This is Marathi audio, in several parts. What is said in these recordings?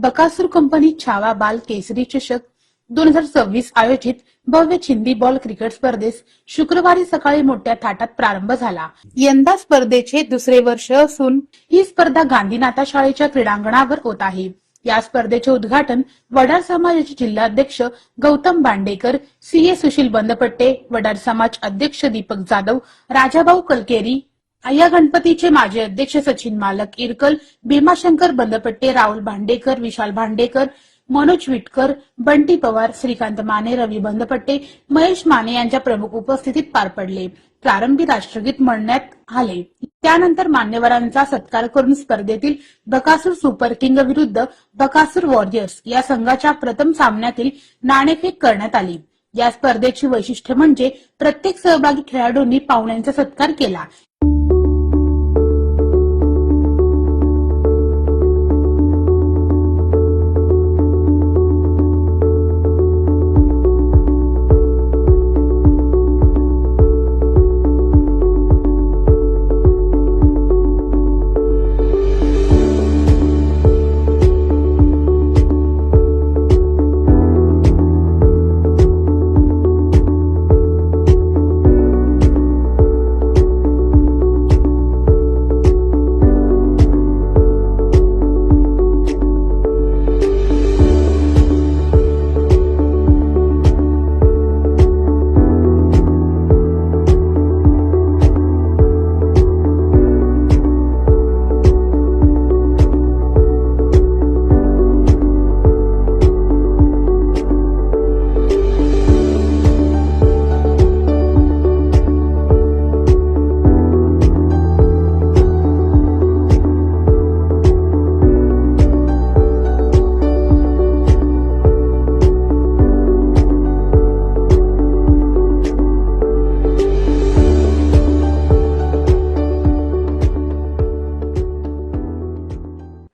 बकासूर कंपनी छावा बाल केसरी चषक 2026 आयोजित भव्य चिंदी बॉल क्रिकेट स्पर्धेस शुक्रवारी सकाळी मोठ्या थाटात प्रारंभ झाला। यंदा स्पर्धेचे दुसरे वर्ष असून ही स्पर्धा गांधीनाथा शाळेच्या क्रीडांगणावर होत आहे। या स्पर्धेचे उद्घाटन वडार समाजाचे जिल्हाध्यक्ष गौतम बांडेकर, सीए सुशील बंदपट्टे, वडार समाज अध्यक्ष दीपक जाधव, राजाभाऊ कलकेरी, अय्या गणपतीचे माजी अध्यक्ष सचिन मालक इरकल, भीमाशंकर बंदपट्टे, राहुल भांडेकर, विशाल भांडेकर, मनोज विटकर, बंटी पवार, श्रीकांत माने, रवी बंदपट्टे, महेश माने यांच्या प्रमुख उपस्थितीत पार पडले। प्रारंभी राष्ट्रगीत म्हणण्यात आले, त्यानंतर मान्यवरांचा सत्कार करून स्पर्धेतील बकासूर सुपर किंग विरुद्ध बकासूर वॉरियर्स या संघाच्या प्रथम सामन्यातील नाणेफेक करण्यात आली। या स्पर्धेची वैशिष्ट्य म्हणजे प्रत्येक सहभागी खेळाडूंनी पाहुण्यांचा सत्कार केला।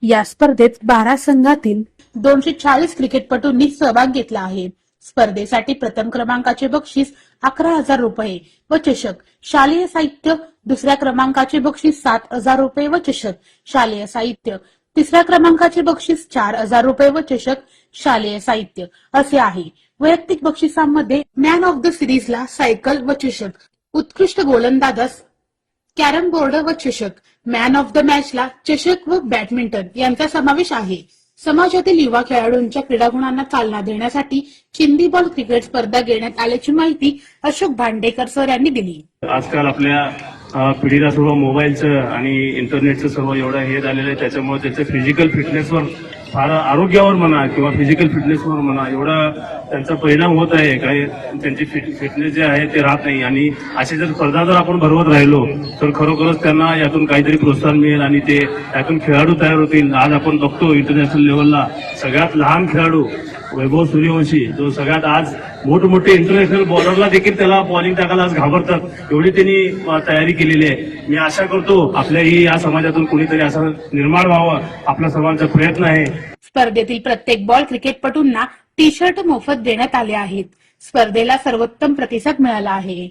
या स्पर्धेत 12 संघातील 240 क्रिकेटपटूंनी सहभाग घेतला आहे। स्पर्धेसाठी प्रथम क्रमांकाचे बक्षीस 11,000 रुपये व चषक, शालेय साहित्य, दुसऱ्या क्रमांकाचे बक्षीस 7,000 रुपये व चषक, शालेय साहित्य, तिसऱ्या क्रमांकाचे बक्षीस 4,000 रुपये व चषक, शालेय साहित्य असे आहे। वैयक्तिक बक्षिसांमध्ये मॅन ऑफ द सिरीजला सायकल व चषक, उत्कृष्ट गोलंदाजास कॅरम बोर्ड व चषक, मॅन ऑफ द मॅचला चषक व बॅडमिंटन यांचा समावेश आहे। समाजातील युवा खेळाडूंच्या क्रीडागुणांना चालना देण्यासाठी चिंदी बॉल क्रिकेट स्पर्धा घेण्यात आल्याची माहिती अशोक भांडेकर सर यांनी दिली। आजकाल आपल्या पिढीला सर्व मोबाईलचं आणि इंटरनेटचं सर्व एवढं हे झालेलं आहे, त्याच्यामुळे त्याचं फिजिकल फिटनेसवर फार आरोग्यावर म्हणा किंवा फिजिकल फिटनेसवर म्हणा एवढा त्यांचा परिणाम होत आहे। काही त्यांची फिटनेस जे आहे ते राहत नाही आणि असे जर स्पर्धा जर आपण भरवत राहिलो तर खरोखरच त्यांना यातून काहीतरी प्रोत्साहन मिळेल आणि ते यातून खेळाडू तयार होतील। आज आपण बघतो इंटरनॅशनल लेवलला सगळ्यात लहान खेळाडू वैभव सूर्यवंशी जो सगळ्यात आज मोठमोठे इंटरनॅशनल बॉलरला देखील त्याला बॉलिंग टाकायला आज घाबरतात, एवढी त्यांनी तयारी केलेली आहे। मी आशा करतो आपल्याही या समाजातून कोणीतरी असं निर्माण व्हावं, आपला सर्वांचा प्रयत्न आहे। स्पर्धेतील प्रत्येक बॉल क्रिकेटपटूंना टी शर्ट मोफत देण्यात आले आहेत। स्पर्धेला सर्वोत्तम प्रतिसाद मिळाला आहे।